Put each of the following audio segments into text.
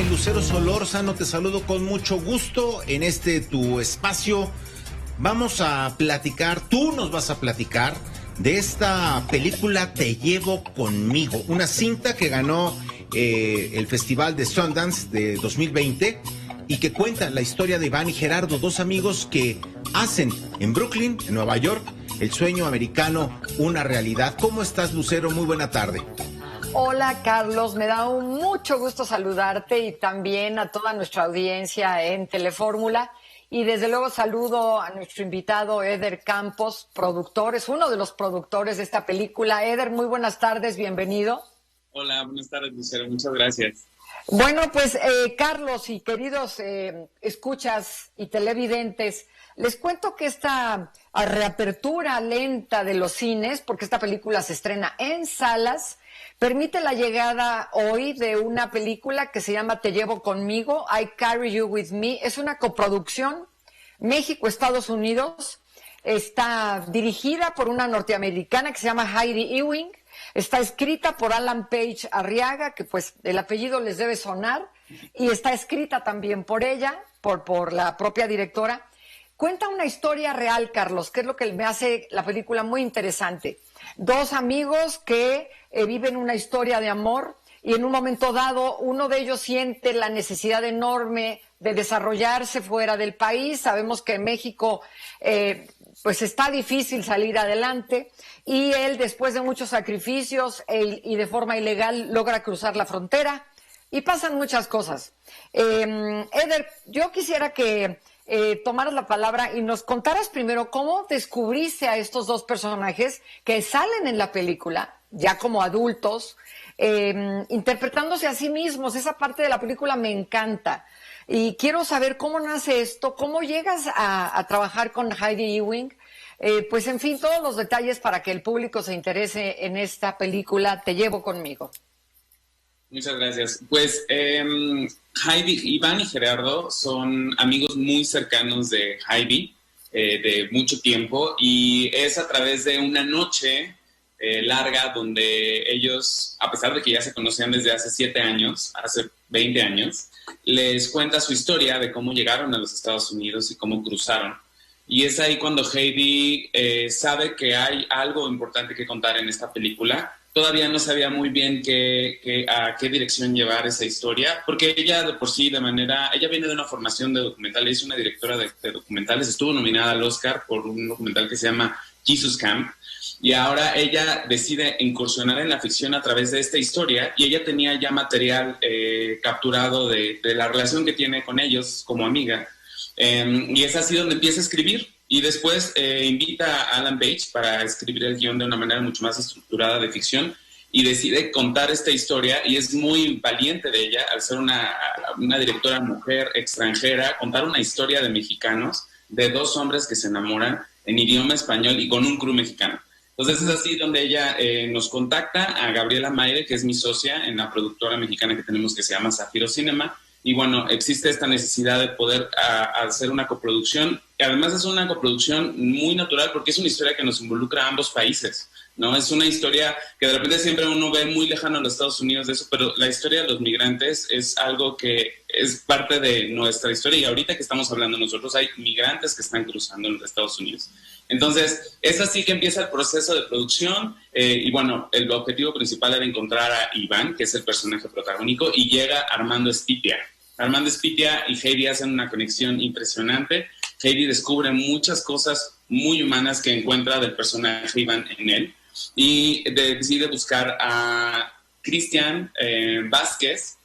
Lucero Solórzano, te saludo con mucho gusto en tu espacio. Vamos a platicar, tú nos vas a platicar de esta película Te llevo conmigo, una cinta que ganó el Festival de Sundance de 2020 y que cuenta la historia de Iván y Gerardo, dos amigos que hacen en Brooklyn, en Nueva York, el sueño americano una realidad. ¿Cómo estás, Lucero? Muy buena tarde. Hola, Carlos, me da mucho gusto saludarte y también a toda nuestra audiencia en Telefórmula. Y desde luego saludo a nuestro invitado Eder Campos, productor, es uno de los productores de esta película. Eder, muy buenas tardes, bienvenido. Hola, buenas tardes, Lucero, muchas gracias. Bueno, pues Carlos y queridos escuchas y televidentes, les cuento que esta reapertura lenta de los cines, porque esta película se estrena en salas, permite la llegada hoy de una película que se llama Te llevo conmigo, I Carry You With Me. Es una coproducción México-Estados Unidos. Está dirigida por una norteamericana que se llama Heidi Ewing. Está escrita por Alan Page Arriaga, que pues el apellido les debe sonar, y está escrita también por ella, por la propia directora. Cuenta una historia real, Carlos, que es lo que me hace la película muy interesante. Dos amigos que viven una historia de amor y en un momento dado uno de ellos siente la necesidad enorme de desarrollarse fuera del país. Sabemos que en México pues está difícil salir adelante y él, después de muchos sacrificios y de forma ilegal, logra cruzar la frontera y pasan muchas cosas. Eder, yo quisiera que tomaras la palabra y nos contaras primero cómo descubriste a estos dos personajes que salen en la película, ya como adultos, interpretándose a sí mismos. Esa parte de la película me encanta. Y quiero saber cómo nace esto, cómo llegas a trabajar con Heidi Ewing, pues en fin, todos los detalles para que el público se interese en esta película Te llevo conmigo. Muchas gracias. Pues Heidi, Iván y Gerardo son amigos muy cercanos de Heidi, de mucho tiempo, y es a través de una noche larga donde ellos, a pesar de que ya se conocían desde hace 7 años, hace 20 años, les cuenta su historia de cómo llegaron a los Estados Unidos y cómo cruzaron. Y es ahí cuando Heidi sabe que hay algo importante que contar en esta película. Todavía no sabía muy bien a qué dirección llevar esa historia, porque ella de por sí, ella viene de una formación de documental, es una directora de documentales, estuvo nominada al Oscar por un documental que se llama Jesus Camp, y ahora ella decide incursionar en la ficción a través de esta historia, y ella tenía ya material capturado de la relación que tiene con ellos como amiga, y es así donde empieza a escribir. Y después invita a Alan Page para escribir el guión de una manera mucho más estructurada de ficción y decide contar esta historia, y es muy valiente de ella, al ser una directora mujer extranjera, contar una historia de mexicanos, de dos hombres que se enamoran en idioma español y con un crew mexicano. Entonces es así donde ella nos contacta a Gabriela Mayre, que es mi socia en la productora mexicana que tenemos que se llama Zafiro Cinema. Y bueno, existe esta necesidad de poder hacer una coproducción, que además es una coproducción muy natural porque es una historia que nos involucra a ambos países, ¿no? Es una historia que de repente siempre uno ve muy lejano a los Estados Unidos de eso, pero la historia de los migrantes es algo que es parte de nuestra historia, y ahorita que estamos hablando nosotros hay migrantes que están cruzando en los Estados Unidos. Entonces, es así que empieza el proceso de producción, y bueno, el objetivo principal era encontrar a Iván, que es el personaje protagónico, y llega Armando Espitia. Armando Espitia y Heidi hacen una conexión impresionante. Heidi descubre muchas cosas muy humanas que encuentra del personaje Iván en él, y decide buscar a Cristian Vázquez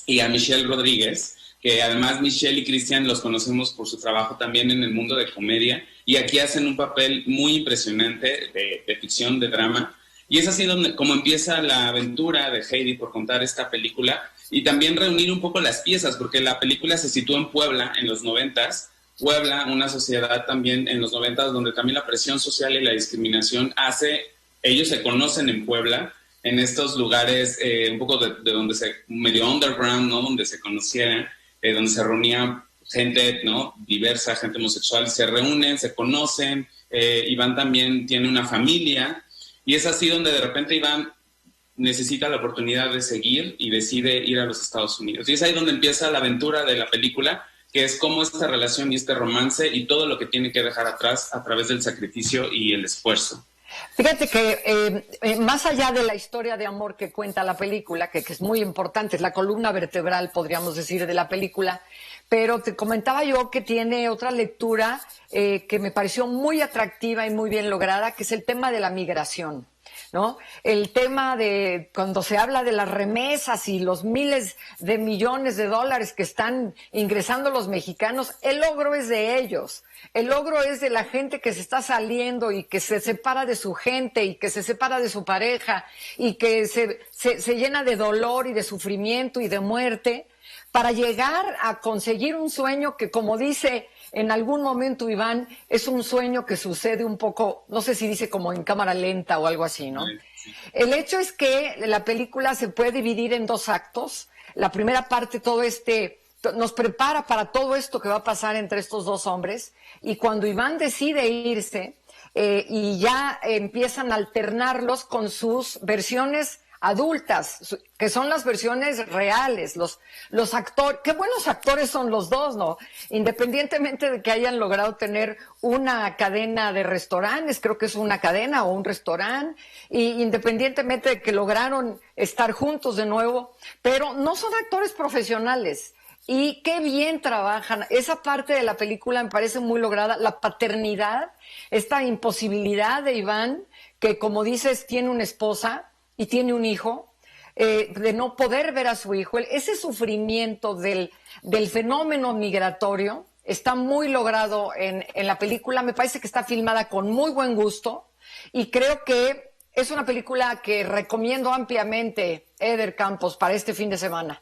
y a Michelle Rodríguez, que además Michelle y Cristian los conocemos por su trabajo también en el mundo de comedia, y aquí hacen un papel muy impresionante de ficción, de drama. Y es así como empieza la aventura de Heidi por contar esta película, y también reunir un poco las piezas, porque la película se sitúa en Puebla en los 90s. Puebla, una sociedad también en los 90s donde también la presión social y la discriminación ellos se conocen en Puebla, en estos lugares un poco de donde medio underground, ¿no? Donde se conocieran, donde se reunía gente, ¿no? Diversa, gente homosexual, se reúnen, se conocen. Iván también tiene una familia, y es así donde de repente Iván necesita la oportunidad de seguir y decide ir a los Estados Unidos. Y es ahí donde empieza la aventura de la película, que es cómo esta relación y este romance y todo lo que tiene que dejar atrás a través del sacrificio y el esfuerzo. Fíjate que más allá de la historia de amor que cuenta la película, que es muy importante, es la columna vertebral, podríamos decir, de la película, pero te comentaba yo que tiene otra lectura que me pareció muy atractiva y muy bien lograda, que es el tema de la migración, ¿no? El tema de cuando se habla de las remesas y los miles de millones de dólares que están ingresando los mexicanos, el logro es de ellos. El logro es de la gente que se está saliendo y que se separa de su gente y que se separa de su pareja y que se llena de dolor y de sufrimiento y de muerte para llegar a conseguir un sueño que, como dice en algún momento Iván, es un sueño que sucede un poco, no sé si dice como en cámara lenta o algo así, ¿no? Sí. El hecho es que la película se puede dividir en 2 actos. La primera parte, nos prepara para todo esto que va a pasar entre estos 2 hombres, y cuando Iván decide irse y ya empiezan a alternarlos con sus versiones adultas, que son las versiones reales, los actores, qué buenos actores son los 2, ¿no? Independientemente de que hayan logrado tener una cadena de restaurantes, creo que es una cadena o un restaurante, y independientemente de que lograron estar juntos de nuevo, pero no son actores profesionales. Y qué bien trabajan. Esa parte de la película me parece muy lograda. La paternidad, esta imposibilidad de Iván, que como dices, tiene una esposa y tiene un hijo, de no poder ver a su hijo. Ese sufrimiento del fenómeno migratorio está muy logrado en la película. Me parece que está filmada con muy buen gusto y creo que es una película que recomiendo ampliamente, Eder Campos, para este fin de semana.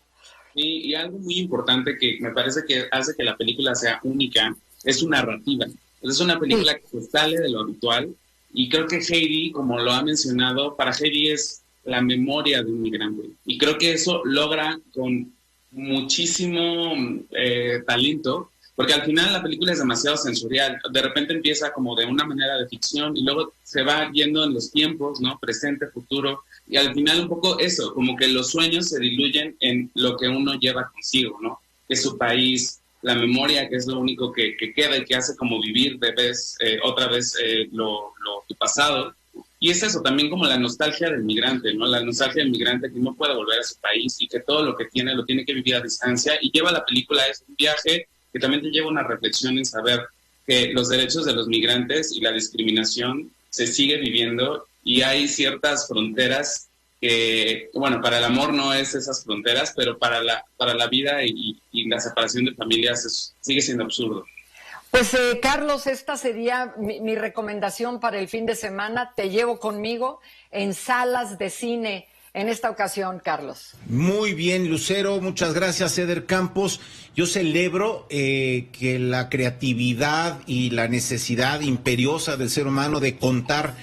Y algo muy importante que me parece que hace que la película sea única es su narrativa. Es una película que se sale de lo habitual y creo que Heidi, como lo ha mencionado, para Heidi es la memoria de un migrante. Y creo que eso logra con muchísimo talento, porque al final la película es demasiado sensorial. De repente empieza como de una manera de ficción y luego se va yendo en los tiempos, ¿no? Presente, futuro. Y al final un poco eso, como que los sueños se diluyen en lo que uno lleva consigo, ¿no? Que es su país, la memoria, que es lo único que queda y que hace como vivir otra vez tu pasado. Y es eso, también como la nostalgia del migrante, ¿no? La nostalgia del migrante que no puede volver a su país y que todo lo que tiene lo tiene que vivir a distancia. Y lleva la película, es un viaje que también te lleva una reflexión en saber que los derechos de los migrantes y la discriminación se sigue viviendo y hay ciertas fronteras que, bueno, para el amor no es esas fronteras, pero para la vida y la separación de familias sigue siendo absurdo. Pues Carlos, esta sería mi recomendación para el fin de semana. Te llevo conmigo en salas de cine en esta ocasión, Carlos. Muy bien, Lucero, muchas gracias, Eder Campos. Yo celebro que la creatividad y la necesidad imperiosa del ser humano de contar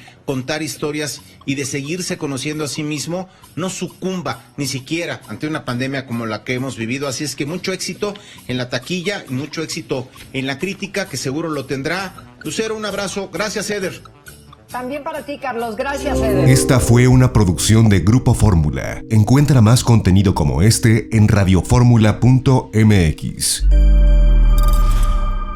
historias y de seguirse conociendo a sí mismo no sucumba ni siquiera ante una pandemia como la que hemos vivido. Así es que mucho éxito en la taquilla y mucho éxito en la crítica, que seguro lo tendrá. Lucero, un abrazo. Gracias, Eder. También para ti, Carlos. Gracias, Eder. Esta fue una producción de Grupo Fórmula. Encuentra más contenido como este en radioformula.mx.